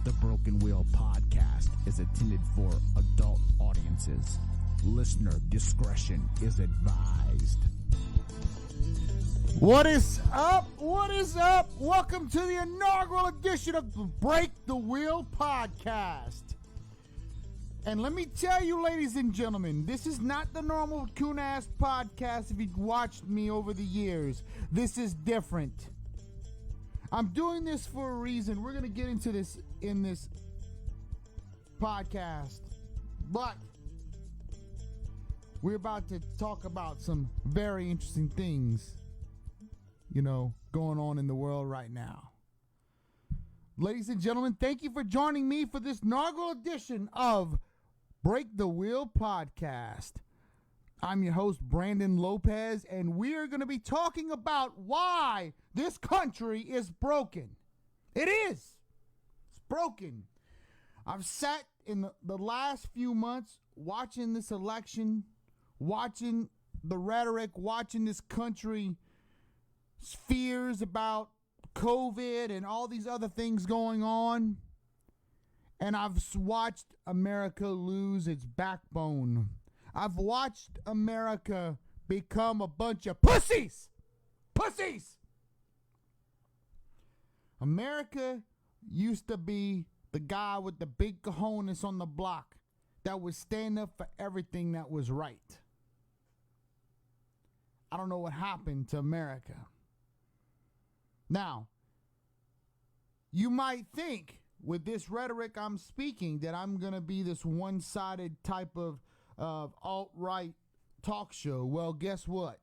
The Broken Wheel podcast is intended for adult audiences. Listener discretion is advised. What is up? What is up? Welcome to the inaugural edition of the Break the Wheel podcast. And let me tell you, ladies and gentlemen, this is not the normal coon-ass podcast if you've watched me over the years. This is different. I'm doing this for a reason. We're going to get into this in this podcast. But we're about to talk about some very interesting things, going on in the world right now. Ladies and gentlemen, thank you for joining me for this inaugural edition of Break the Wheel podcast. I'm your host, Brandon Lopez, and we are going to be talking about why this country is broken. It is. It's broken. I've sat in the last few months watching this election, watching the rhetoric, watching this country's fears about COVID and all these other things going on. And I've watched America lose its backbone. I've watched America become a bunch of pussies. Pussies! America used to be the guy with the big cojones on the block that would stand up for everything that was right. I don't know what happened to America. Now, you might think with this rhetoric I'm speaking that I'm going to be this one-sided type of alt-right talk show. Well, guess what?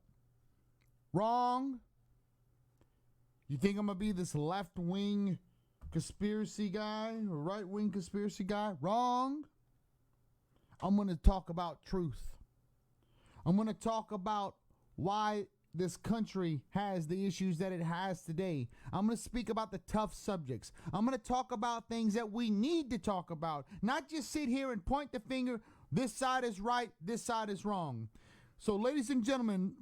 Wrong. You think I'm going to be this left-wing conspiracy guy or right-wing conspiracy guy? Wrong. I'm going to talk about truth. I'm going to talk about why this country has the issues that it has today. I'm going to speak about the tough subjects. I'm going to talk about things that we need to talk about, not just sit here and point the finger. This side is right, this side is wrong. So, ladies and gentlemen,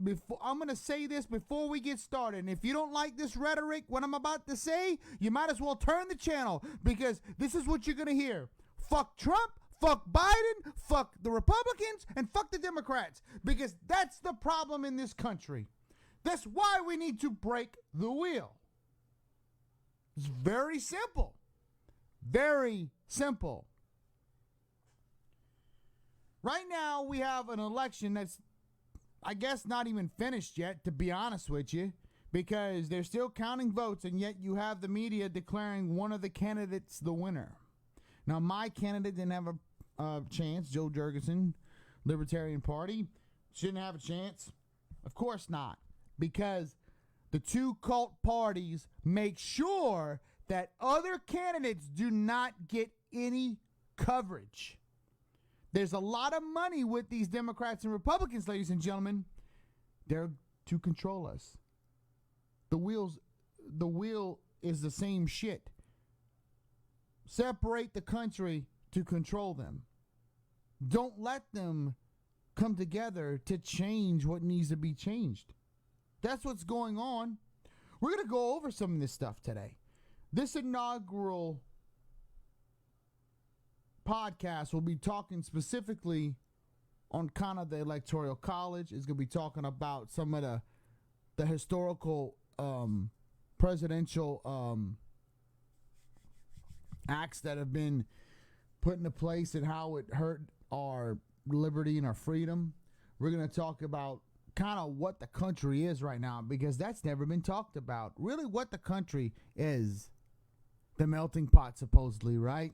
I'm going to say this before we get started. And if you don't like this rhetoric, what I'm about to say, you might as well turn the channel, because this is what you're going to hear. Fuck Trump. Fuck Biden, fuck the Republicans, and fuck the Democrats, because that's the problem in this country. That's why we need to break the wheel. It's very simple. Very simple. Right now, we have an election that's, I guess, not even finished yet, to be honest with you, because they're still counting votes, and yet you have the media declaring one of the candidates the winner. Now, my candidate didn't have a chance. Joe Jurgensen, Libertarian Party, shouldn't have a chance. Of course not, because the two cult parties make sure that other candidates do not get any coverage. There's a lot of money with these Democrats and Republicans, ladies and gentlemen. They're to control us. The wheel is the same shit. Separate the country to control them. Don't let them come together to change what needs to be changed. That's what's going on. We're going to go over some of this stuff today. This inaugural podcast will be talking specifically on kind of the Electoral College. It's going to be talking about some of the historical presidential acts that have been put into place and how it hurt our liberty and our freedom. We're going to talk about kind of what the country is right now, because that's never been talked about. Really what the country is. The melting pot, supposedly, right?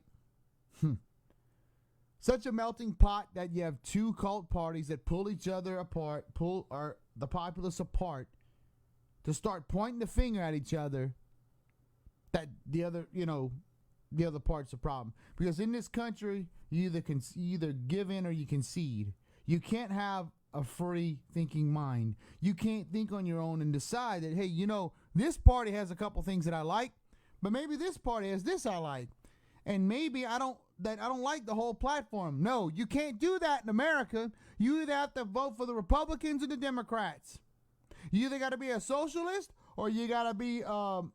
Such a melting pot that you have two cult parties that pull each other apart, pull the populace apart to start pointing the finger at each other, that the other part's the problem. Because in this country, you either give in or you concede. You can't have a free thinking mind. You can't think on your own and decide that, hey, this party has a couple things that I like, but maybe this party has this I like. And maybe I don't like the whole platform. No, you can't do that in America. You either have to vote for the Republicans or the Democrats. You either got to be a socialist or you gotta be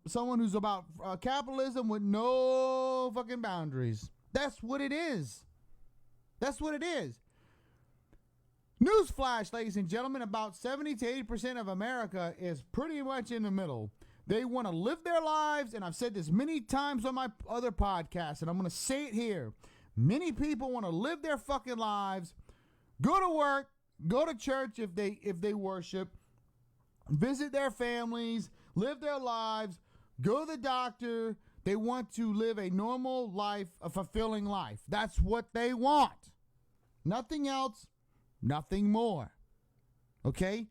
someone who's about capitalism with no fucking boundaries. That's what it is. That's what it is. Newsflash, ladies and gentlemen, about 70 to 80% of America is pretty much in the middle. They want to live their lives, and I've said this many times on my other podcasts, and I'm going to say it here. Many people want to live their fucking lives, go to work, go to church if they worship, visit their families, live their lives, go to the doctor. They want to live a normal life, a fulfilling life. That's what they want. Nothing else, nothing more. Okay?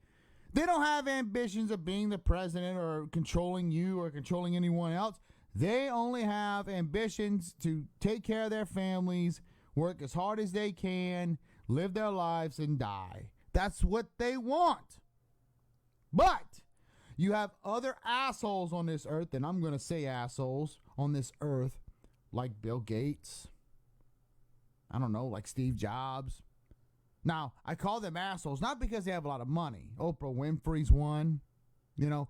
They don't have ambitions of being the president or controlling you or controlling anyone else. They only have ambitions to take care of their families, work as hard as they can, live their lives, and die. That's what they want. But you have other assholes on this earth, and I'm going to say assholes on this earth, like Bill Gates. I don't know, like Steve Jobs. Now, I call them assholes, not because they have a lot of money. Oprah Winfrey's one. You know,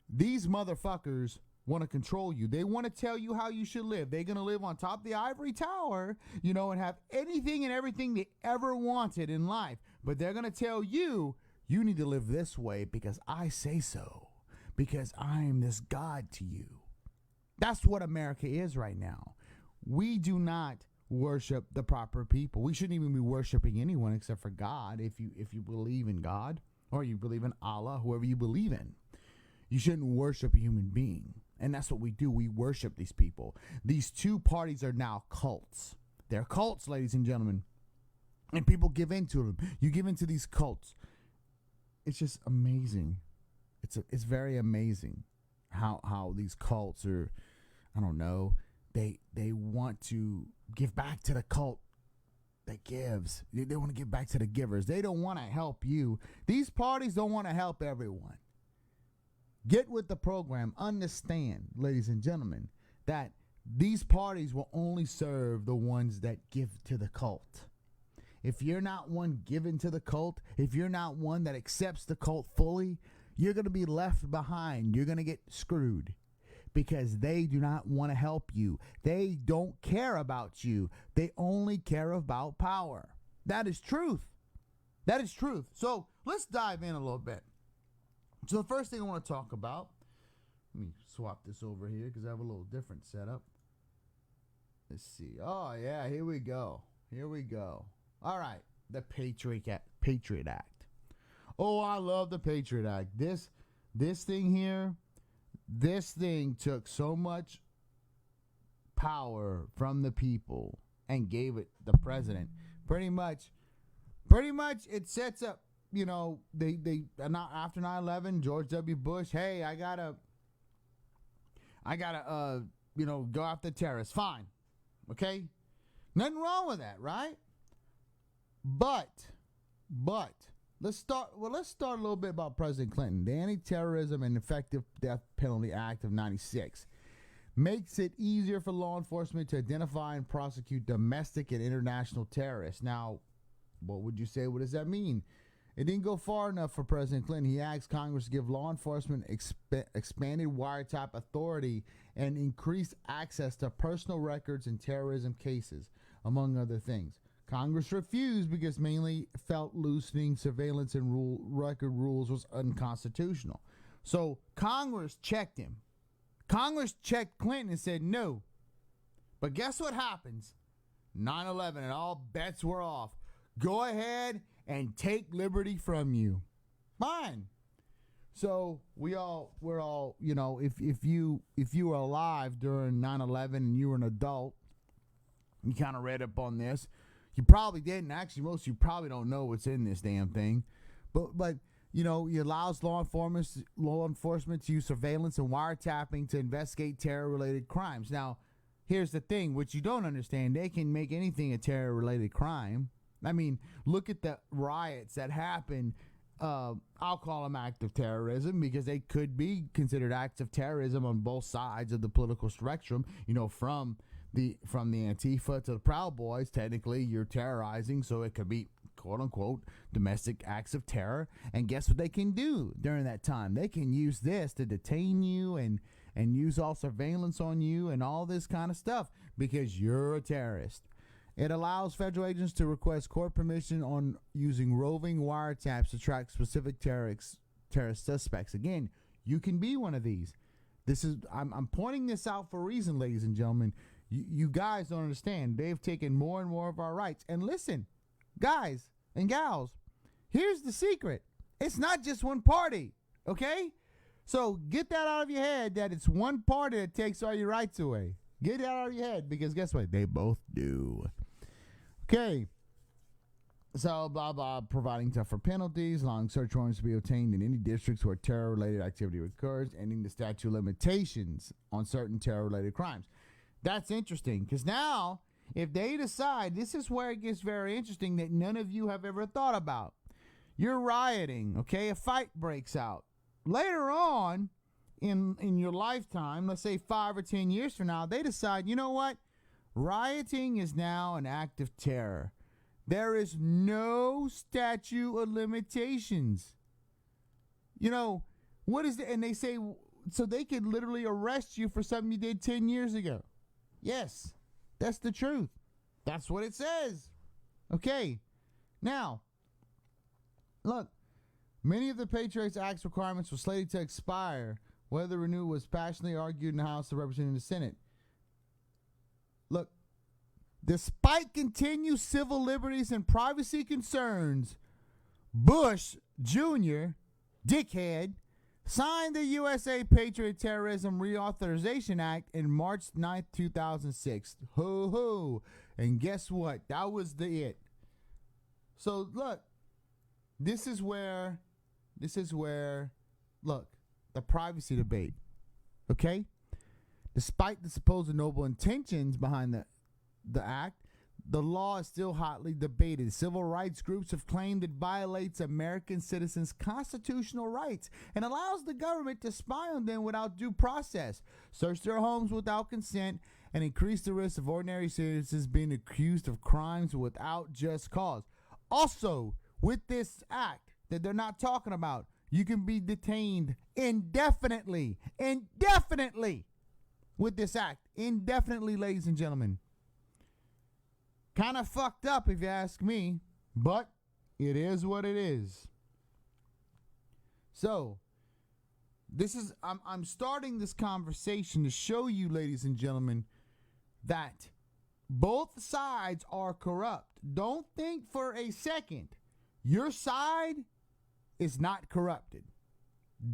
these motherfuckers want to control you. They want to tell you how you should live. They're going to live on top of the ivory tower, you know, and have anything and everything they ever wanted in life. But they're going to tell you, you need to live this way because I say so. Because I am this God to you. That's what America is right now. We do not worship the proper people. We shouldn't even be worshiping anyone except for God. If you believe in God or you believe in Allah, whoever you believe in, you shouldn't worship a human being. And that's what we do. We worship these people. These two parties are now cults. They're cults, ladies and gentlemen. And people give into them. You give into these cults. It's just amazing. It's very amazing how these cults are, I don't know, they want to give back to the cult that gives. They want to give back to the givers. They don't want to help you. These parties don't want to help everyone. Get with the program. Understand, ladies and gentlemen, that these parties will only serve the ones that give to the cult. If you're not one given to the cult, if you're not one that accepts the cult fully, you're going to be left behind. You're going to get screwed because they do not want to help you. They don't care about you. They only care about power. That is truth. That is truth. So let's dive in a little bit. So the first thing I want to talk about, let me swap this over here because I have a little different setup. Let's see. Oh, yeah, here we go. Here we go. All right, the Patriot Act. Oh, I love the Patriot Act. This thing here, this thing took so much power from the people and gave it the president. Pretty much it sets up, you know, they after 9/11, George W. Bush, hey, I gotta you know, go after terrorists. Fine. Okay? Nothing wrong with that, right? But let's start a little bit about President Clinton. The Anti-Terrorism and Effective Death Penalty Act of 96 makes it easier for law enforcement to identify and prosecute domestic and international terrorists. Now, what would you say? What does that mean? It didn't go far enough for President Clinton. He asked Congress to give law enforcement expanded wiretap authority and increased access to personal records in terrorism cases, among other things. Congress refused because mainly felt loosening surveillance and record rules was unconstitutional. So Congress checked him. Congress checked Clinton and said no. But guess what happens? 9/11 and all bets were off. Go ahead and take liberty from you. Fine. So we're all, you know, if you were alive during 9/11 and you were an adult, you kind of read up on this. You probably didn't. Actually, most of you probably don't know what's in this damn thing. But you know, it allows law enforcement to use surveillance and wiretapping to investigate terror-related crimes. Now, here's the thing. What you don't understand, they can make anything a terror-related crime. I mean, look at the riots that happened. I'll call them acts of terrorism because they could be considered acts of terrorism on both sides of the political spectrum. You know, from the Antifa to the Proud Boys, technically you're terrorizing, so it could be quote unquote domestic acts of terror. And guess what they can do during that time? They can use this to detain you and use all surveillance on you and all this kind of stuff because you're a terrorist. It allows federal agents to request court permission on using roving wiretaps to track specific terrorist suspects. Again, you can be one of these. I'm pointing this out for a reason, ladies and gentlemen. You guys don't understand. They've taken more and more of our rights. And listen, guys and gals, here's the secret. It's not just one party, okay? So get that out of your head that it's one party that takes all your rights away. Get that out of your head because guess what? They both do. Okay. So, blah, blah, providing tougher penalties, allowing search warrants to be obtained in any districts where terror-related activity occurs, ending the statute of limitations on certain terror-related crimes. That's interesting because now, if they decide, this is where it gets very interesting that none of you have ever thought about. You're rioting, okay? A fight breaks out. Later on in your lifetime, let's say 5 or 10 years from now, they decide, you know what? Rioting is now an act of terror. There is no statute of limitations. You know, what is it? And they say, so they could literally arrest you for something you did 10 years ago. Yes, that's the truth. That's what it says. Okay. Now, look, many of the Patriot Act's requirements were slated to expire, whether the renewal was passionately argued in the House of Representatives and the Senate. Look, despite continued civil liberties and privacy concerns, Bush Jr., dickhead, signed the USA Patriot Terrorism Reauthorization Act in March 9th, 2006. Ho ho. And guess what? That was it. So look, this is where, look, the privacy debate. Okay? Despite the supposed noble intentions behind the act, the law is still hotly debated. Civil rights groups have claimed it violates American citizens' constitutional rights and allows the government to spy on them without due process, search their homes without consent, and increase the risk of ordinary citizens being accused of crimes without just cause. Also, with this act that they're not talking about, you can be detained indefinitely with this act. Indefinitely, ladies and gentlemen. Kind of fucked up if you ask me, but it is what it is. So, I'm starting this conversation to show you, ladies and gentlemen, that both sides are corrupt. Don't think for a second your side is not corrupted.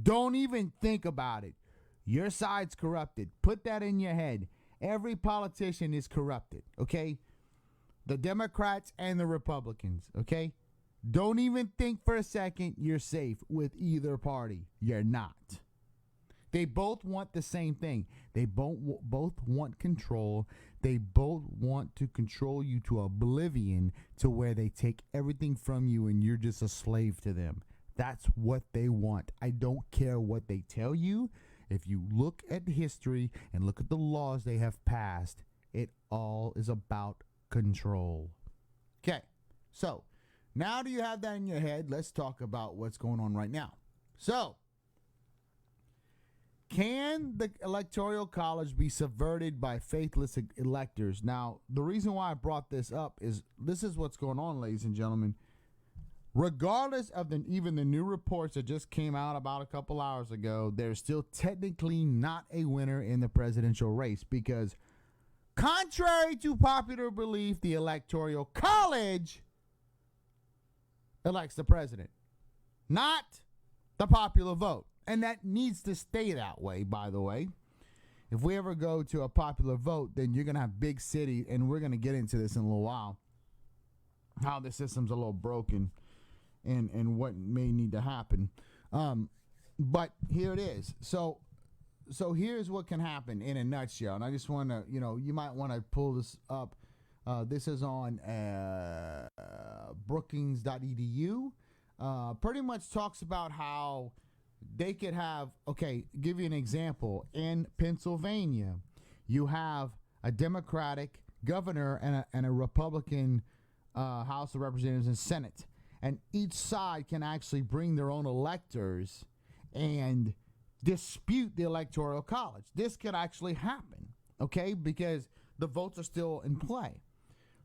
Don't even think about it. Your side's corrupted. Put that in your head. Every politician is corrupted, okay? The Democrats and the Republicans, okay? Don't even think for a second you're safe with either party. You're not. They both want the same thing. They both want control. They both want to control you to oblivion to where they take everything from you and you're just a slave to them. That's what they want. I don't care what they tell you. If you look at history and look at the laws they have passed, it all is about control. Okay, so now do you have that in your head? Let's talk about what's going on right now. So, can the Electoral College be subverted by faithless electors? Now, the reason why I brought this up is this is what's going on, ladies and gentlemen. Regardless of even the new reports that just came out about a couple hours ago, there's still technically not a winner in the presidential race because contrary to popular belief, the Electoral College elects the president, not the popular vote. And that needs to stay that way, by the way. If we ever go to a popular vote, then you're going to have big cities, and we're going to get into this in a little while, how the system's a little broken and what may need to happen. But here it is. So here's what can happen in a nutshell. And I just want to, you might want to pull this up. This is on brookings.edu. Pretty much talks about how they could have, give you an example. In Pennsylvania, you have a Democratic governor and a Republican House of Representatives and Senate. And each side can actually bring their own electors and dispute the Electoral College. This could actually happen, okay, because the votes are still in play.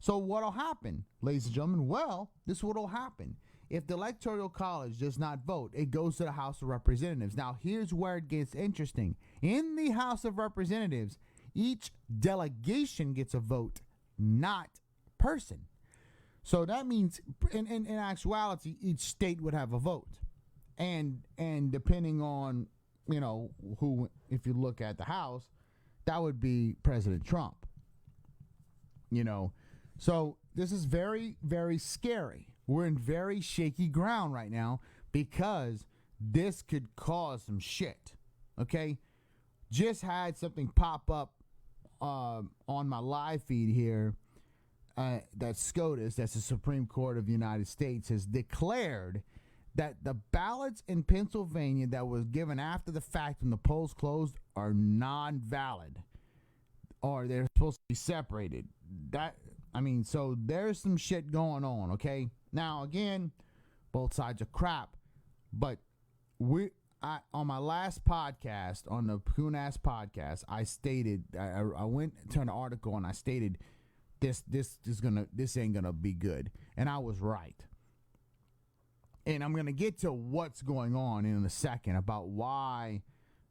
So what'll happen, ladies and gentlemen? Well, this is what'll happen. If the Electoral College does not vote, it goes to the House of Representatives. Now, here's where it gets interesting. In the House of Representatives, each delegation gets a vote, not person. So that means, in actuality, each state would have a vote. And depending on, who, if you look at the House, that would be President Trump. So this is very, very scary. We're in very shaky ground right now because this could cause some shit. Okay? Just had something pop up on my live feed here that SCOTUS, that's the Supreme Court of the United States, has declared that the ballots in Pennsylvania that was given after the fact when the polls closed are non-valid, or they're supposed to be separated. So there's some shit going on, okay? Now, again, both sides are crap, but on my last podcast, on the Poonass podcast, I stated, I went to an article and I stated this ain't gonna be good, and I was right. And I'm gonna get to what's going on in a second about why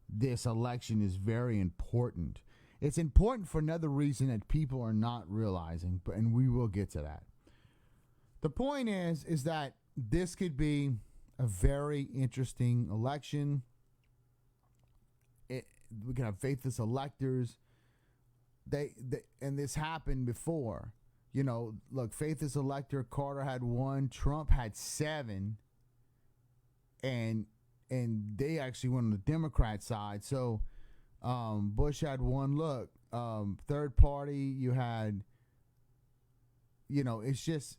this election is very important. It's important for another reason that people are not realizing, and we will get to that. The point is that this could be a very interesting election. We can have faithless electors. And this happened before. Look, faithless elector Carter had 1, Trump had 7, and they actually went on the Democrat side. So Bush had 1. Look, third party, you had, it's just,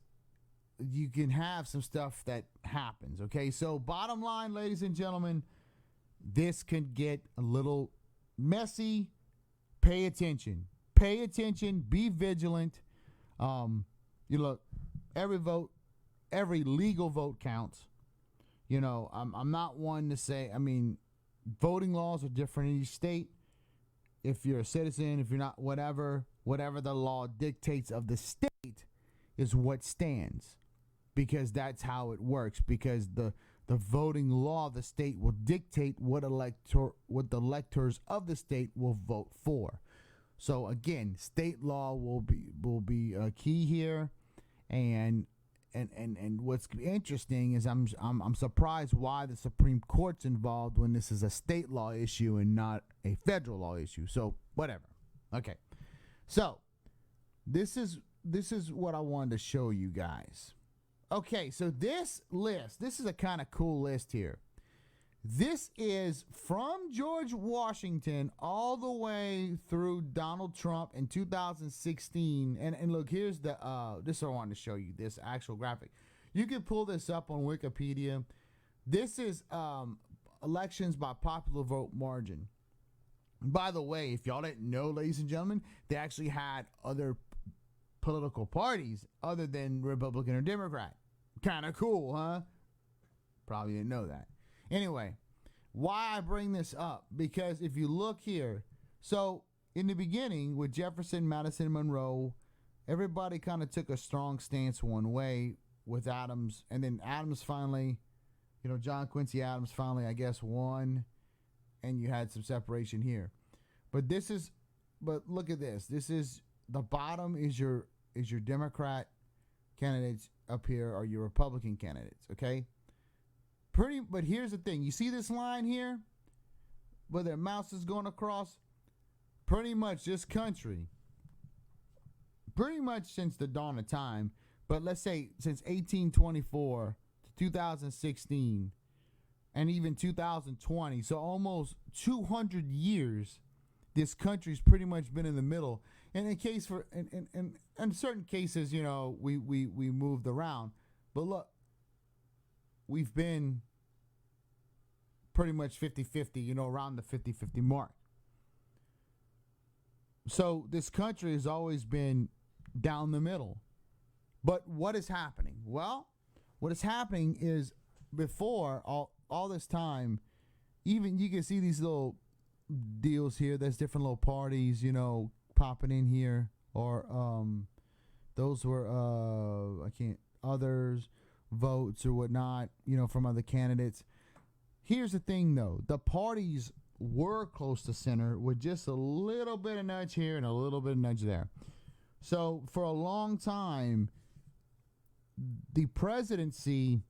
you can have some stuff that happens, okay? So bottom line, ladies and gentlemen, this can get a little messy. Pay attention. Pay attention. Be vigilant. Look, every vote, every legal vote counts. I'm not one to say, voting laws are different in each state. If you're a citizen, if you're not, whatever the law dictates of the state is what stands. Because that's how it works. Because the voting law of the state will dictate what the electors of the state will vote for. So again, state law will be key here, and what's interesting is I'm surprised why the Supreme Court's involved when this is a state law issue and not a federal law issue. So whatever. Okay, so this is what I wanted to show you guys. Okay, so this is a kind of cool list here. This is from George Washington all the way through Donald Trump in 2016. And look, here's this is what I wanted to show you, this actual graphic. You can pull this up on Wikipedia. This is elections by popular vote margin. By the way, if y'all didn't know, ladies and gentlemen, they actually had other political parties other than Republican or Democrat. Kind of cool, huh? Probably didn't know that. Anyway, why I bring this up? Because if you look here, so in the beginning with Jefferson, Madison, Monroe, everybody kind of took a strong stance one way with Adams, and then Adams finally, John Quincy Adams finally, I guess, won, and you had some separation here. But look at this. This is the bottom is your Democrat candidates up here are your Republican candidates, okay? But here's the thing. You see this line here where their mouse is going across? Pretty much this country, pretty much since the dawn of time, but let's say since 1824 to 2016 and even 2020, so almost 200 years, this country's pretty much been in the middle. And in certain cases, we moved around. But look, we've been pretty much 50-50, around the 50-50 mark. So this country has always been down the middle. But what is happening? Well, what is happening is before all this time, even you can see these little deals here. There's different little parties, popping in here, or those were others votes or whatnot, from other candidates. Here's the thing, though: the parties were close to center with just a little bit of nudge here and a little bit of nudge there. So for a long time, the presidency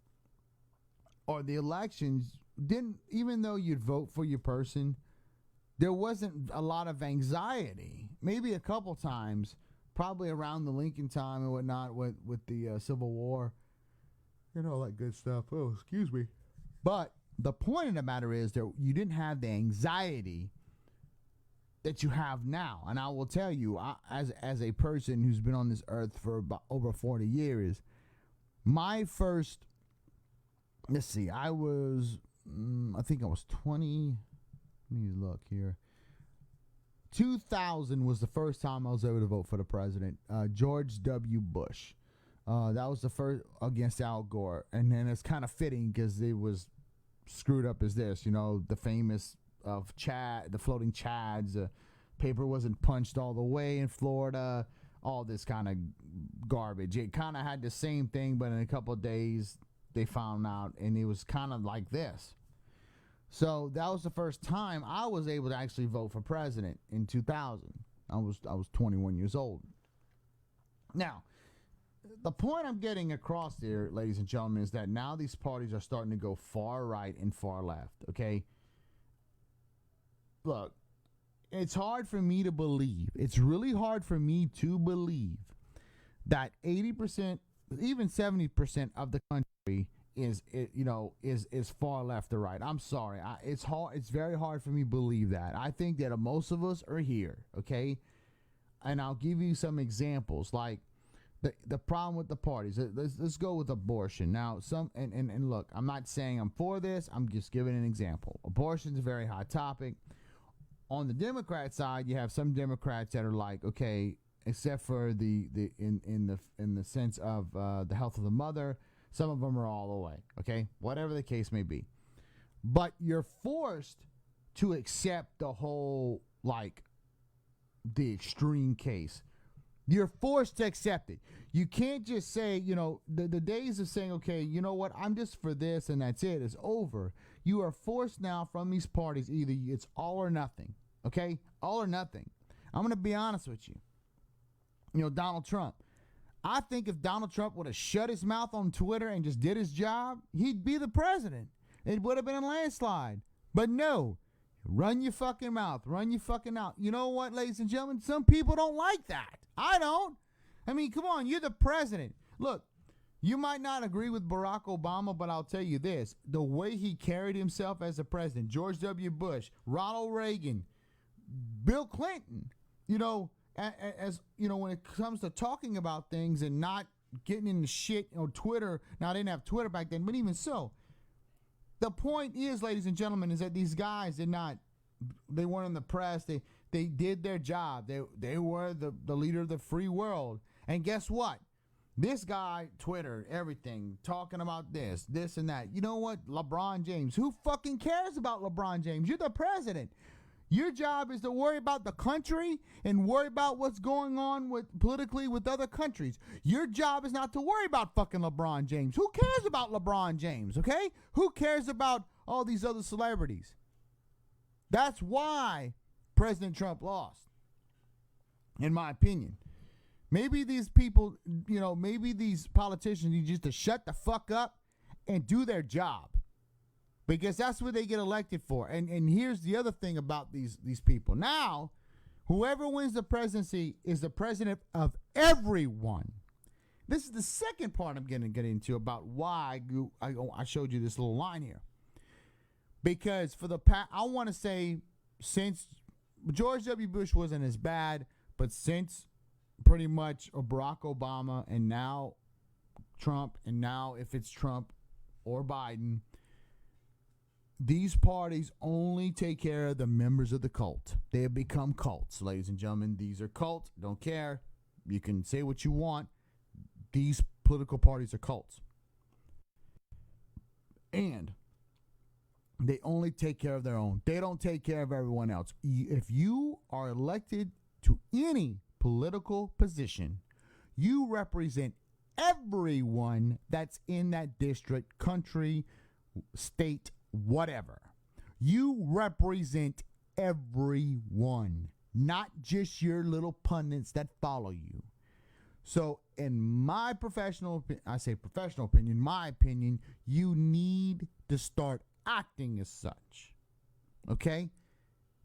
or the elections didn't, even though you'd vote for your person, there wasn't a lot of anxiety. Maybe a couple times, probably around the Lincoln time and whatnot with the Civil War, all that good stuff. Oh, excuse me. But the point of the matter is that you didn't have the anxiety that you have now. And I will tell you, as a person who's been on this earth for about over 40 years, my first, let's see, I think I was 20. Let me look here. 2000 was the first time I was able to vote for the president, George W. Bush. That was the first against Al Gore. And then it's kind of fitting because it was screwed up as this, the famous of Chad, the floating Chads, the paper wasn't punched all the way in Florida, all this kind of garbage. It kind of had the same thing, but in a couple of days they found out, and it was kind of like this. So that was the first time I was able to actually vote for president in 2000. I was 21 years old. Now, the point I'm getting across here, ladies and gentlemen, is that now these parties are starting to go far right and far left, okay? Look, it's hard for me to believe. It's really hard for me to believe that 80%, even 70% of the country is far left or right. I'm sorry. It's hard. It's very hard for me to believe that. I think that most of us are here, okay? And I'll give you some examples, like the problem with the parties. Let's go with abortion. Now, and look, I'm not saying I'm for this. I'm just giving an example. Abortion is a very hot topic. On the Democrat side, you have some Democrats that are like, okay, except for in the sense of the health of the mother, some of them are all the way, okay? Whatever the case may be. But you're forced to accept the whole, like, the extreme case. You're forced to accept it. You can't just say, the days of saying, okay, you know what, I'm just for this and that's it, is over. You are forced now from these parties, either it's all or nothing, okay? All or nothing. I'm going to be honest with you. Donald Trump. I think if Donald Trump would have shut his mouth on Twitter and just did his job, he'd be the president. It would have been a landslide. But no, run your fucking mouth. Run your fucking mouth. You know what, ladies and gentlemen? Some people don't like that. I don't. I mean, come on, you're the president. Look, you might not agree with Barack Obama, but I'll tell you this. The way he carried himself as a president, George W. Bush, Ronald Reagan, Bill Clinton, as when it comes to talking about things and not getting into shit on Twitter. Now, I didn't have Twitter back then, but even so, the point is, ladies and gentlemen, is that these guys they weren't in the press. They did their job. They were the leader of the free world. And guess what? This guy, Twitter, everything, talking about this and that. You know what? LeBron James. Who fucking cares about LeBron James? You're the president. Your job is to worry about the country and worry about what's going on politically with other countries. Your job is not to worry about fucking LeBron James. Who cares about LeBron James, okay? Who cares about all these other celebrities? That's why President Trump lost, in my opinion. Maybe these people, maybe these politicians need just to shut the fuck up and do their job. Because that's what they get elected for. And here's the other thing about these people. Now, whoever wins the presidency is the president of everyone. This is the second part I'm going to get into about why I showed you this little line here. Because I want to say, since George W. Bush wasn't as bad, but since pretty much Barack Obama and now Trump, and now if it's Trump or Biden, these parties only take care of the members of the cult. They have become cults, ladies and gentlemen. These are cults. Don't care. You can say what you want. these political parties are cults. And they only take care of their own. They don't take care of everyone else. If you are elected to any political position, you represent everyone that's in that district, country, state, whatever. You represent everyone, not just your little pundits that follow you. So in my my opinion, you need to start acting as such. Okay?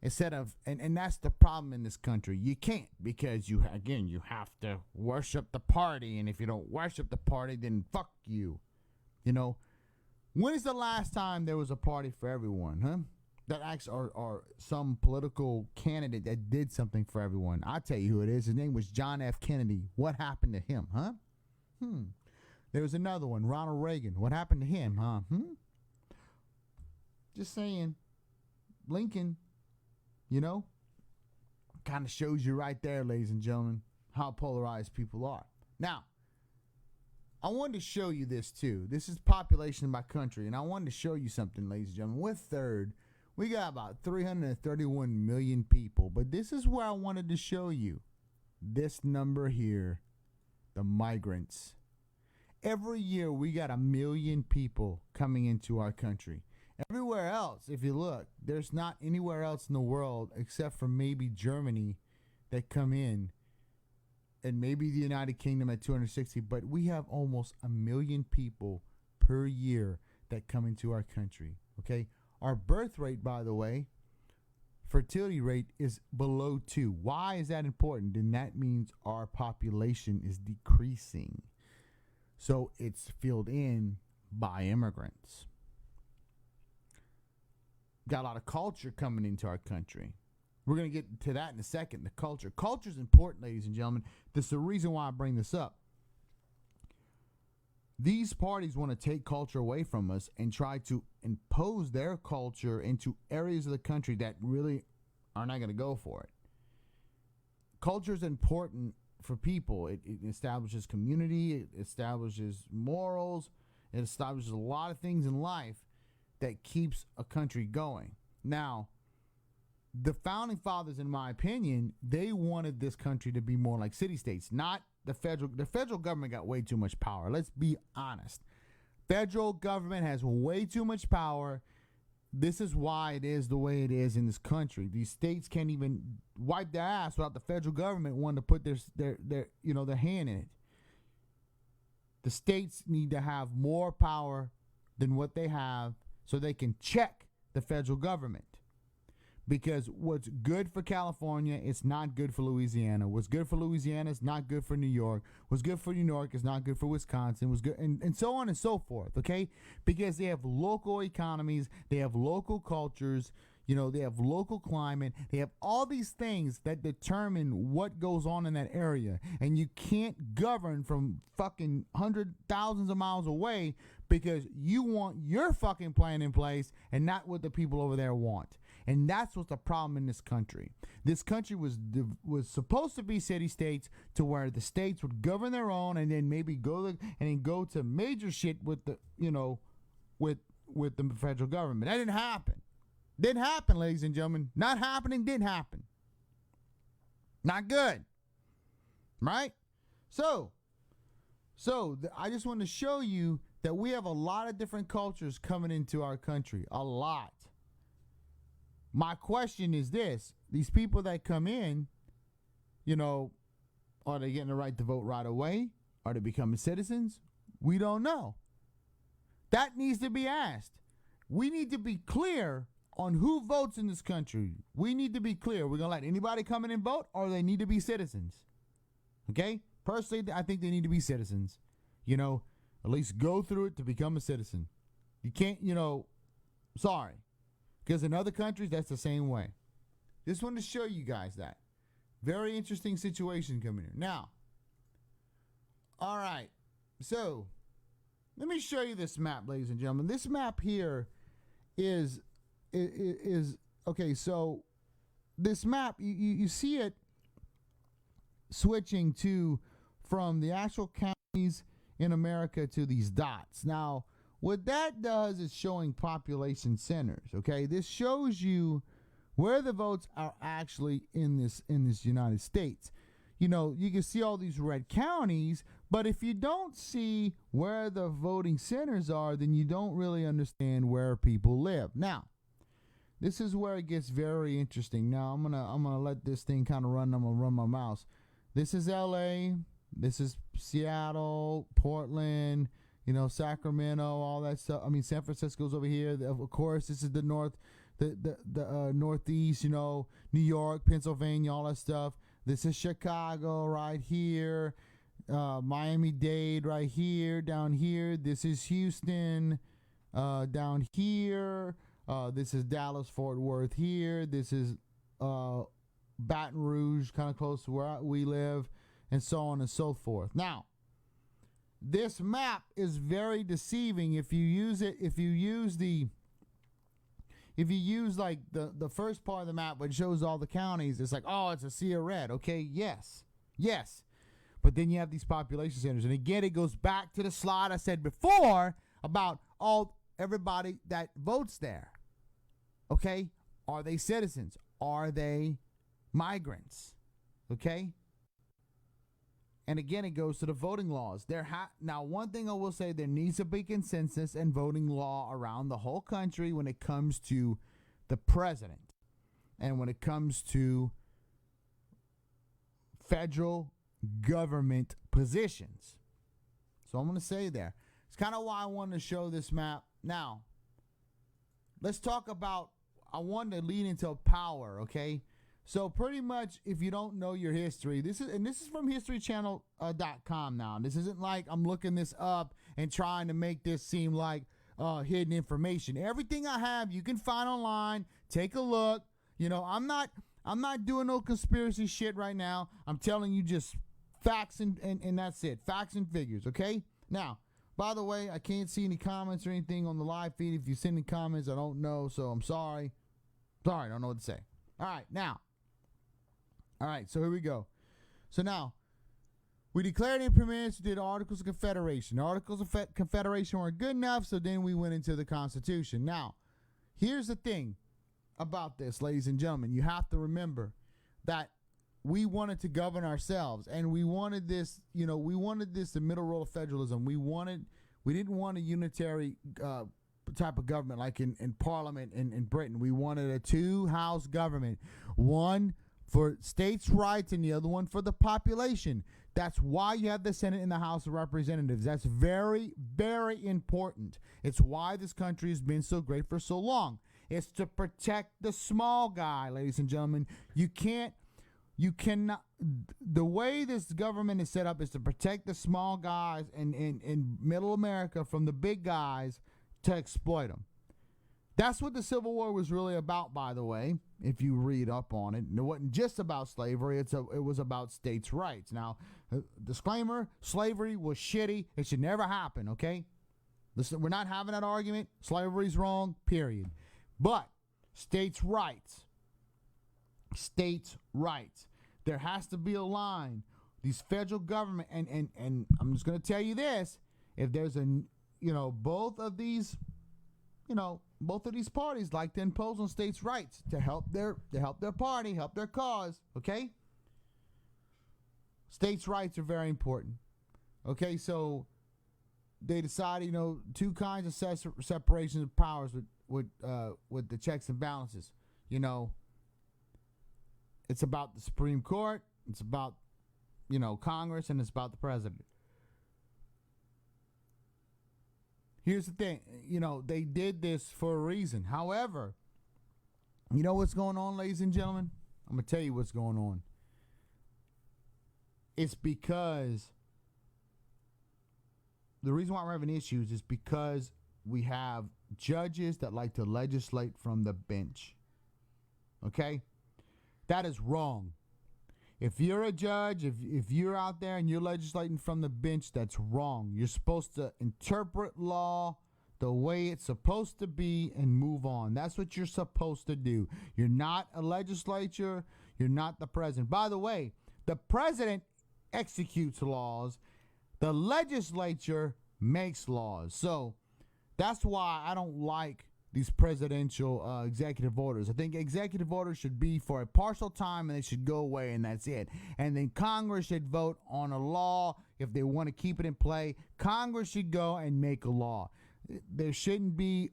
Instead of, and that's the problem in this country. You can't, because you have to worship the party, and if you don't worship the party, then fuck you. You know, when is the last time there was a party for everyone, huh? That actually, or some political candidate that did something for everyone. I'll tell you who it is. His name was John F. Kennedy. What happened to him, huh? There was another one, Ronald Reagan. What happened to him, huh? Just saying. Lincoln. You know, kind of shows you right there, ladies and gentlemen, how polarized people are. Now, I wanted to show you this too. This is population by country, and I wanted to show you something, ladies and gentlemen. We're third. We got about 331 million people, but this is where I wanted to show you this number here, the migrants. Every year we got 1 million people coming into our country. Everywhere else, if you look, there's not anywhere else in the world except for maybe Germany that come in, and maybe the United Kingdom at 260, but we have almost 1 million people per year that come into our country, okay? Our birth rate, by the way, fertility rate is below 2. Why is that important? And that means our population is decreasing. So it's filled in by immigrants. Got a lot of culture coming into our country. We're going to get to that in a second, the culture. Culture is important, ladies and gentlemen. This is the reason why I bring this up. These parties want to take culture away from us and try to impose their culture into areas of the country that really are not going to go for it. Culture is important for people. It establishes community. It establishes morals. It establishes a lot of things in life that keeps a country going. Now, the founding fathers, in my opinion, they wanted this country to be more like city-states, not the federal. The federal government got way too much power. Let's be honest. Federal government has way too much power. This is why it is the way it is in this country. These states can't even wipe their ass without the federal government wanting to put their hand in it. The states need to have more power than what they have, so they can check the federal government. Because what's good for California, it's not good for Louisiana. What's good for Louisiana is not good for New York. What's good for New York is not good for Wisconsin. What's good, and so on and so forth, okay? Because they have local economies, they have local cultures, they have local climate, they have all these things that determine what goes on in that area. And you can't govern from fucking thousands of miles away because you want your fucking plan in place and not what the people over there want. And that's what's the problem in this country. This country was supposed to be city-states to where the states would govern their own and then maybe go to major shit with the, with the federal government. That didn't happen. Didn't happen, ladies and gentlemen. Not happening, didn't happen. Not good. Right? So I just want to show you that we have a lot of different cultures coming into our country. A lot. My question is this. These people that come in, are they getting the right to vote right away? Are they becoming citizens? We don't know. That needs to be asked. We need to be clear on who votes in this country. We need to be clear. We're going to let anybody come in and vote, or they need to be citizens. Okay? Personally, I think they need to be citizens. At least go through it to become a citizen. You can't, sorry. Because in other countries, that's the same way. Just wanted to show you guys that. Very interesting situation coming here. Now, all right. So, let me show you this map, ladies and gentlemen. This map here is okay, so this map, you see it switching from the actual count in America to these dots. Now, what that does is showing population centers. Okay, this shows you where the votes are actually in this United States. You know, you can see all these red counties, but if you don't see where the voting centers are, then you don't really understand where people live. Now, this is where it gets very interesting. Now, I'm gonna let this thing kind of run. I'm gonna run my mouse. This is L.A. This is Seattle, Portland, you know, Sacramento, all that stuff. I mean, San Francisco's over here. Of course, this is the Northeast, you know, New York, Pennsylvania, all that stuff. This is Chicago right here, Miami-Dade right here, down here. This is Houston down here. This is Dallas-Fort Worth here. This is Baton Rouge, kind of close to where we live, and so on and so forth. Now, this map is very deceiving if you use it. If you use like the first part of the map, which shows all the counties, it's like, oh, it's a sea of red. Okay, yes. But then you have these population centers, and again, it goes back to the slide I said before about everybody that votes there. Okay, are they citizens? Are they migrants? Okay. And again, it goes to the voting laws. Now, one thing I will say, there needs to be consensus and voting law around the whole country when it comes to the president and when it comes to federal government positions. So I'm going to say there. It's kind of why I wanted to show this map. Now, let's talk about, I wanted to lead into power, okay? So pretty much, if you don't know your history, this is from historychannel.com now. This isn't like I'm looking this up and trying to make this seem like hidden information. Everything I have, you can find online. Take a look. You know, I'm not doing no conspiracy shit right now. I'm telling you just facts and that's it. Facts and figures, okay? Now, by the way, I can't see any comments or anything on the live feed. If you send any comments, I don't know, so I'm sorry. Sorry, I don't know what to say. All right, so here we go. So now, we declared independence, we did Articles of Confederation. The Articles of Confederation weren't good enough, so then we went into the Constitution. Now, here's the thing about this, ladies and gentlemen. You have to remember that we wanted to govern ourselves, and we wanted this, you know, the middle role of federalism. We didn't want a unitary type of government like in Parliament in Britain. We wanted a two-house government, one for states' rights and the other one for the population. That's why you have the Senate and the House of Representatives. That's very, very important. It's why this country has been so great for so long. It's to protect the small guy, ladies and gentlemen. You cannot, the way this government is set up is to protect the small guys in middle America from the big guys to exploit them. That's what the Civil War was really about, by the way, if you read up on it. It wasn't just about slavery. It was about states' rights. Now, disclaimer, slavery was shitty. It should never happen, okay? Listen, we're not having that argument. Slavery's wrong, period. But states' rights. There has to be a line. These federal government, and I'm just going to tell you this. If there's both of these parties like to impose on states' rights to help their party, help their cause, okay? States' rights are very important. Okay, so they decided, two kinds of separation of powers with the checks and balances. It's about the Supreme Court, it's about, Congress, and it's about the president. Here's the thing, they did this for a reason. However, you know what's going on, ladies and gentlemen? I'm going to tell you what's going on. It's because the reason why we're having issues is because we have judges that like to legislate from the bench. Okay? That is wrong. If you're a judge, if you're out there and you're legislating from the bench, that's wrong. You're supposed to interpret law the way it's supposed to be and move on. That's what you're supposed to do. You're not a legislature. You're not the president. By the way, the president executes laws. The legislature makes laws. So that's why I don't like these presidential executive orders. I think executive orders should be for a partial time and they should go away, and that's it. And then Congress should vote on a law if they want to keep it in play. Congress should go and make a law. There shouldn't be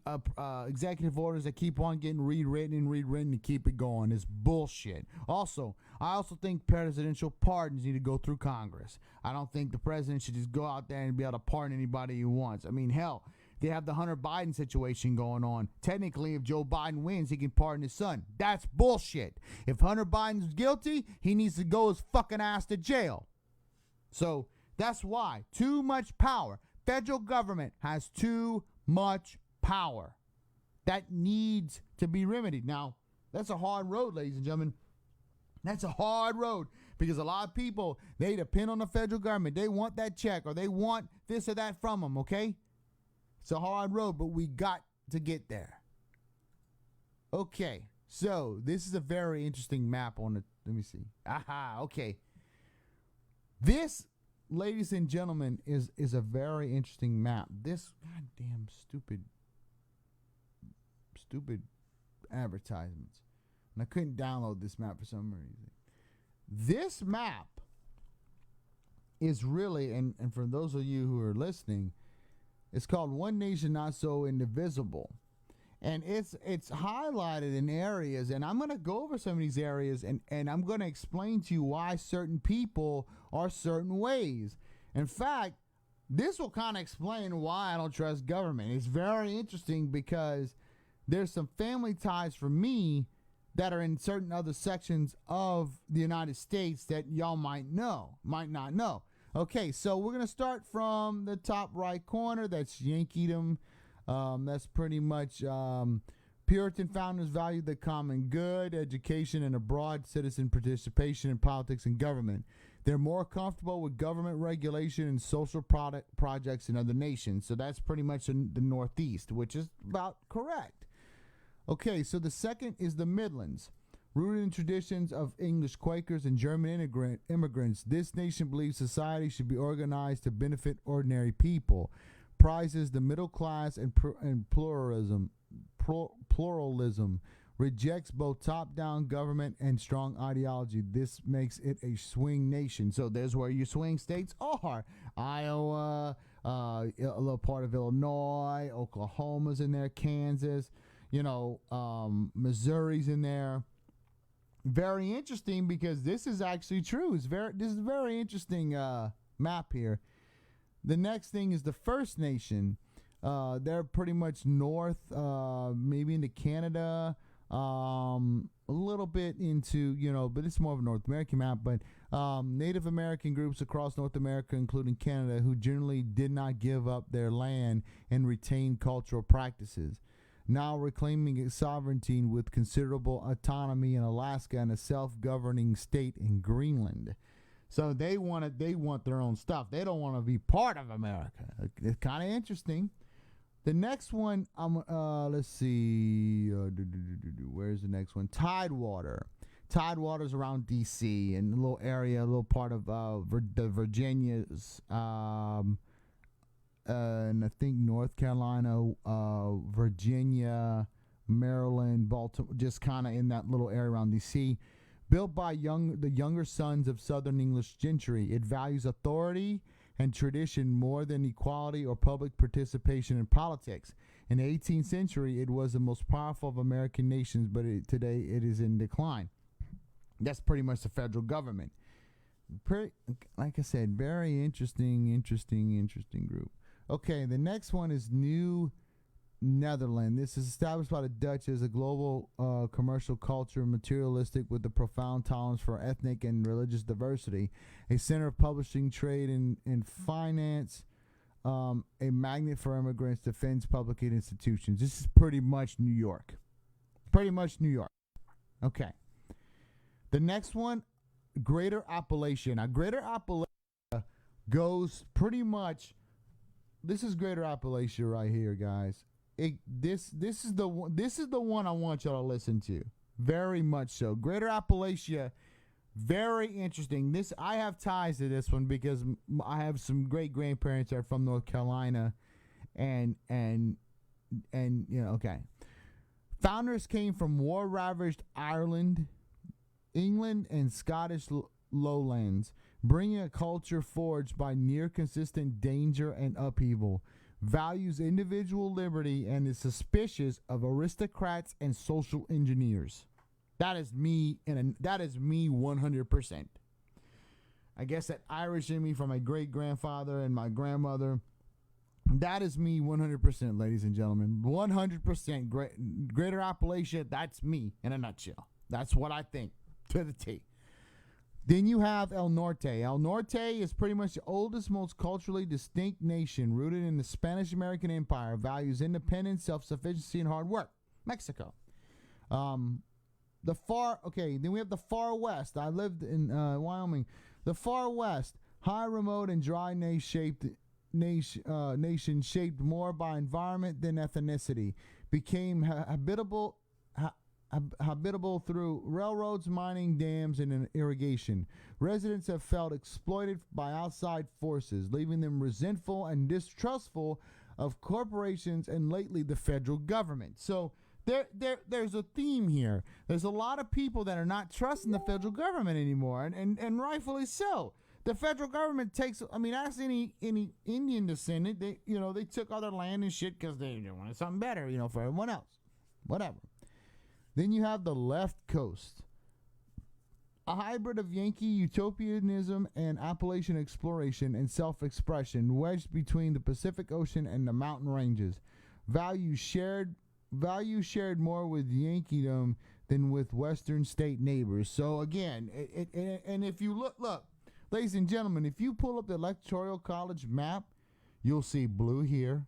executive orders that keep on getting rewritten to keep it going. It's bullshit. Also, I also think presidential pardons need to go through Congress. I don't think the president should just go out there and be able to pardon anybody he wants. I mean, hell, they have the Hunter Biden situation going on. Technically, if Joe Biden wins, he can pardon his son. That's bullshit. If Hunter Biden's guilty, he needs to go his fucking ass to jail. So that's why. Too much power. Federal government has too much power. That needs to be remedied. Now, that's a hard road, ladies and gentlemen. That's a hard road because a lot of people, they depend on the federal government. They want that check or they want this or that from them, okay? It's a hard road, but we got to get there. Okay, so this is a very interesting map on the, let me see. Aha, okay. This, ladies and gentlemen, is a very interesting map. This goddamn stupid advertisements. And I couldn't download this map for some reason. This map is really, and for those of you who are listening, it's called One Nation Not So Indivisible. And it's highlighted in areas, and I'm going to go over some of these areas, and I'm going to explain to you why certain people are certain ways. In fact, this will kind of explain why I don't trust government. It's very interesting because there's some family ties for me that are in certain other sections of the United States that y'all might not know. Okay, so we're going to start from the top right corner. That's Yankeedom. That's pretty much Puritan founders valued the common good, education, and a broad citizen participation in politics and government. They're more comfortable with government regulation and social projects in other nations. So that's pretty much in the Northeast, which is about correct. Okay, so the second is the Midlands. Rooted in traditions of English Quakers and German immigrants, this nation believes society should be organized to benefit ordinary people. Prizes the middle class and pluralism, rejects both top-down government and strong ideology. This makes it a swing nation. So there's where your swing states are. Iowa, a little part of Illinois, Oklahoma's in there, Kansas, Missouri's in there. Very interesting because this is actually true. This is a very interesting map here. The next thing is the First Nation. They're pretty much north, maybe into Canada, a little bit into, but it's more of a North American map. But Native American groups across North America, including Canada, who generally did not give up their land and retain cultural practices. Now reclaiming its sovereignty with considerable autonomy in Alaska and a self-governing state in Greenland. So they want their own stuff. They don't want to be part of America. It's kind of interesting. The next one, let's see, where's the next one? Tidewater. Tidewater's around D.C. and a little area, a little part of the Virginias, and I think North Carolina, Virginia, Maryland, Baltimore, just kind of in that little area around D.C. Built by the younger sons of Southern English gentry, it values authority and tradition more than equality or public participation in politics. In the 18th century, it was the most powerful of American nations, but today it is in decline. That's pretty much the federal government. Like I said, very interesting group. Okay, the next one is New Netherlands. This is established by the Dutch as a global commercial culture, materialistic with a profound tolerance for ethnic and religious diversity, a center of publishing, trade, and finance, a magnet for immigrants, defends public institutions. This is pretty much New York. Okay. The next one, Greater Appalachia. Now, Greater Appalachia goes pretty much. This is Greater Appalachia right here, guys. This is the one I want y'all to listen to. Very much so. Greater Appalachia, Very interesting. This I have ties to this one because I have some great grandparents that are from North Carolina, and okay. Founders came from war-ravaged Ireland, England, and Scottish lowlands, bringing a culture forged by near-consistent danger and upheaval. Values individual liberty and is suspicious of aristocrats and social engineers. That is me, that is me 100%. I guess that Irish in me from my great-grandfather and my grandmother, that is me 100%, ladies and gentlemen. 100% Greater Appalachia, that's me in a nutshell. That's what I think, to the T. Then you have El Norte. El Norte is pretty much the oldest, most culturally distinct nation, rooted in the Spanish-American Empire, values independence, self-sufficiency, and hard work. Mexico. Then we have the far west. I lived in Wyoming. The far west, high, remote, and dry nation shaped more by environment than ethnicity, became habitable through railroads, mining, dams, and irrigation. Residents have felt exploited by outside forces, leaving them resentful and distrustful of corporations and lately the federal government. So there's a theme here. There's a lot of people that are not trusting the federal government anymore, and rightfully so. The federal government takes, ask any Indian descendant, they took all their land and shit because they wanted something better, for everyone else. Whatever. Then you have the left coast. A hybrid of Yankee utopianism and Appalachian exploration and self-expression wedged between the Pacific Ocean and the mountain ranges. Values shared more with Yankeedom than with Western state neighbors. So again, and if you look, ladies and gentlemen, if you pull up the Electoral College map, you'll see blue here,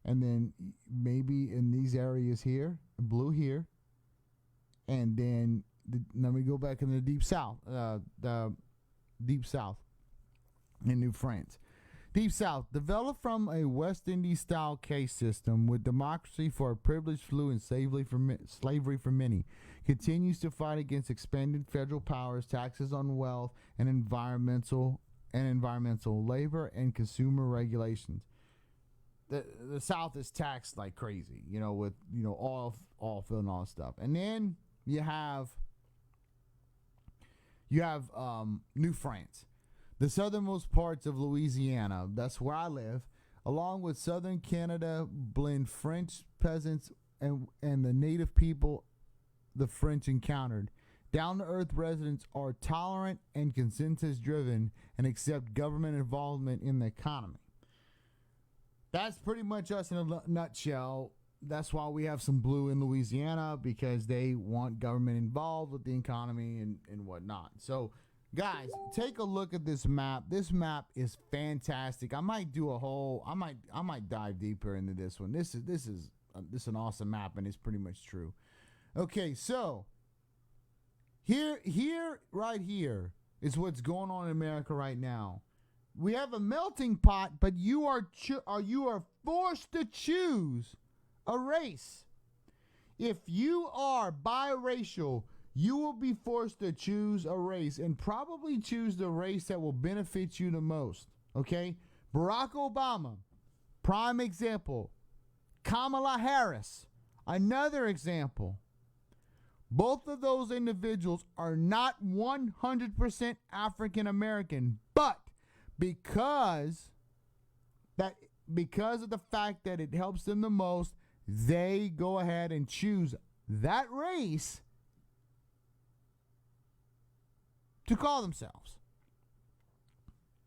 and then maybe in these areas here, blue here, and then let me go back in the deep south in New France. Deep South, developed from a West Indies-style caste system with democracy for a privileged few and slavery for many, continues to fight against expanded federal powers, taxes on wealth, and environmental labor and consumer regulations. The South is taxed like crazy, with oil field and all that stuff. And then you have New France. The southernmost parts of Louisiana, that's where I live, along with southern Canada, blend French peasants and the native people the French encountered. Down-to-earth residents are tolerant and consensus-driven and accept government involvement in the economy. That's pretty much us in a nutshell. That's why we have some blue in Louisiana, because they want government involved with the economy and whatnot. So, guys, take a look at this map. This map is fantastic. I might dive deeper into this one. This is an awesome map, and it's pretty much true. Okay, so right here is what's going on in America right now. We have a melting pot, but you are forced to choose a race. If you are biracial, you will be forced to choose a race, and probably choose the race that will benefit you the most. Okay? Barack Obama, prime example. Kamala Harris, another example. Both of those individuals are not 100% African American, but because of the fact that it helps them the most, they go ahead and choose that race to call themselves.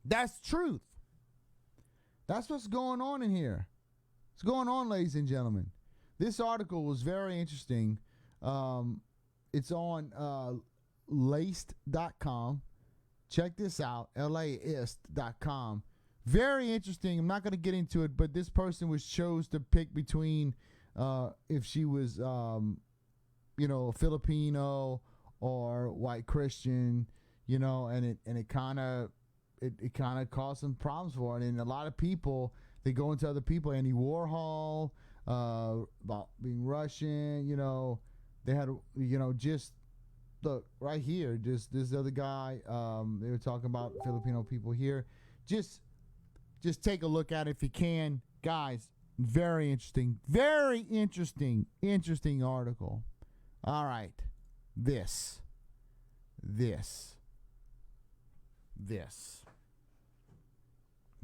That's truth. That's what's going on in here. What's going on, ladies and gentlemen? This article was very interesting. It's on laced.com. Check this out, laist.com. Very interesting. I'm not going to get into it, but this person was chose to pick between if she was, Filipino or white Christian, and it kind of caused some problems for it. And a lot of people, they go into other people, Andy Warhol, about being Russian, they had, just look right here. Just this other guy. They were talking about Filipino people here. Just take a look at it if you can, guys. Very interesting article. All right, this. The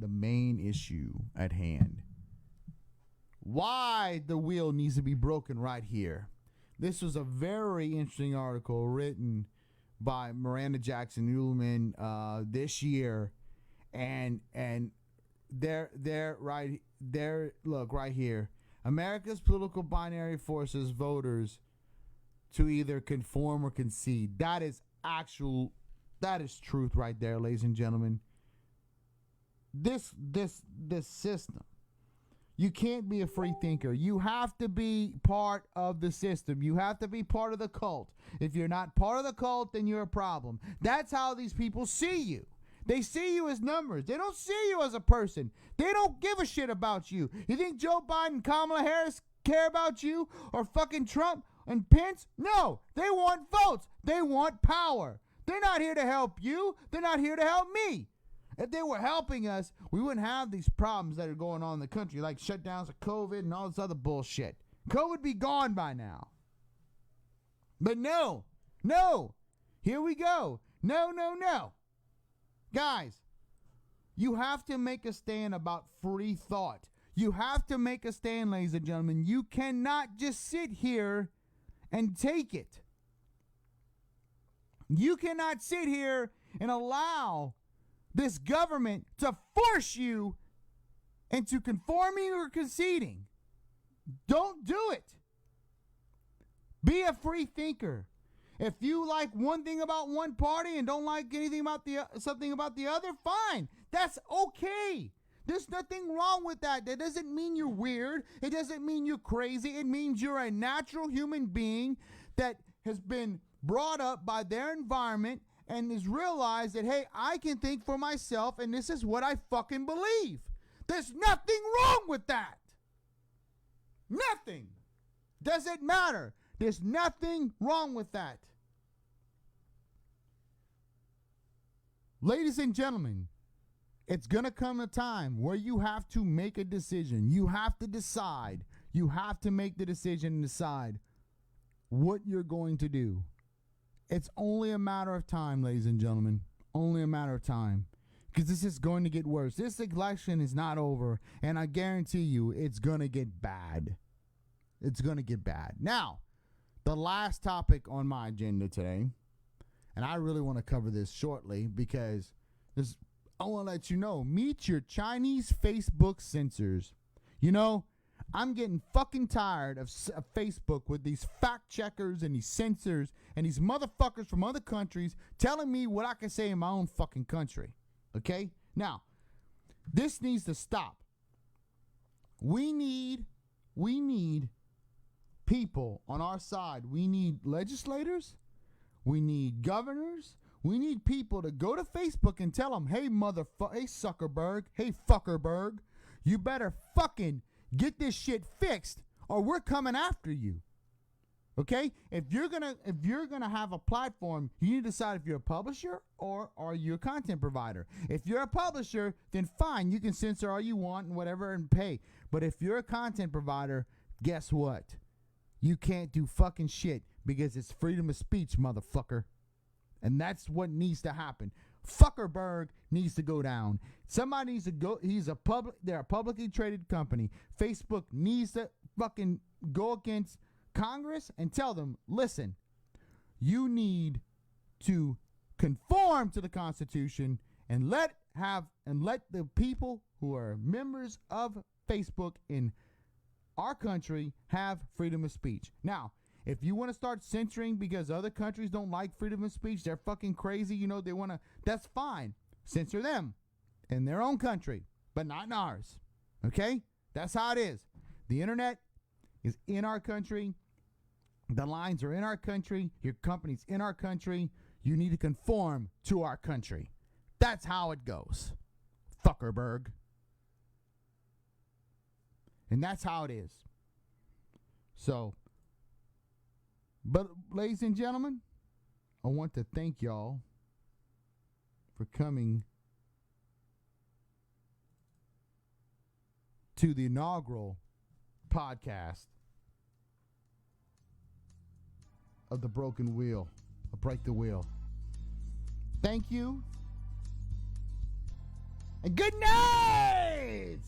main issue at hand. Why the wheel needs to be broken right here. This was a very interesting article written by Miranda Jackson Newman this year, and they're right there. Look right here. America's political binary forces voters to either conform or concede. That is truth right there, ladies and gentlemen. This system. You can't be a free thinker. You have to be part of the system. You have to be part of the cult. If you're not part of the cult, then you're a problem. That's how these people see you. They see you as numbers. They don't see you as a person. They don't give a shit about you. You think Joe Biden, Kamala Harris care about you, or fucking Trump and Pence? No, they want votes. They want power. They're not here to help you. They're not here to help me. If they were helping us, we wouldn't have these problems that are going on in the country, like shutdowns of COVID and all this other bullshit. COVID would be gone by now. But no. Here we go. No. Guys, you have to make a stand about free thought. You have to make a stand, ladies and gentlemen. You cannot just sit here and take it. You cannot sit here and allow this government to force you into conforming or conceding. Don't do it. Be a free thinker. If you like one thing about one party and don't like anything about something about the other, fine. That's okay. There's nothing wrong with that. That doesn't mean you're weird. It doesn't mean you're crazy. It means you're a natural human being that has been brought up by their environment and has realized that, hey, I can think for myself and this is what I fucking believe. There's nothing wrong with that. Nothing. Doesn't matter. There's nothing wrong with that. Ladies and gentlemen, it's going to come a time where you have to make a decision. You have to decide. You have to make the decision and decide what you're going to do. It's only a matter of time, ladies and gentlemen. Only a matter of time. Because this is going to get worse. This election is not over. And I guarantee you, it's going to get bad. It's going to get bad. Now, the last topic on my agenda today, and I really want to cover this shortly because I want to let you know, meet your Chinese Facebook censors. You know, I'm getting fucking tired of Facebook with these fact checkers and these censors and these motherfuckers from other countries telling me what I can say in my own fucking country. Okay? Now, this needs to stop. We need people on our side. We need legislators. We need governors. We need people to go to Facebook and tell them, hey, hey, Zuckerberg, hey, Fuckerberg, you better fucking get this shit fixed or we're coming after you. Okay? If you're gonna have a platform, you need to decide if you're a publisher or are you a content provider. If you're a publisher, then fine, you can censor all you want and whatever and pay. But if you're a content provider, guess what? You can't do fucking shit because it's freedom of speech, motherfucker. And that's what needs to happen. Fuckerberg needs to go down. Somebody needs to go. They're a publicly traded company. Facebook needs to fucking go against Congress and tell them, listen, you need to conform to the Constitution and let the people who are members of Facebook in our country have freedom of speech. Now, if you want to start censoring because other countries don't like freedom of speech, they're fucking crazy, you know, they want to, that's fine. Censor them in their own country, but not in ours. Okay? That's how it is. The internet is in our country. The lines are in our country. Your company's in our country. You need to conform to our country. That's how it goes. Fuckerberg. And that's how it is. So, but ladies and gentlemen, I want to thank y'all for coming to the inaugural podcast of The Broken Wheel, Break the Wheel. Thank you, and good night!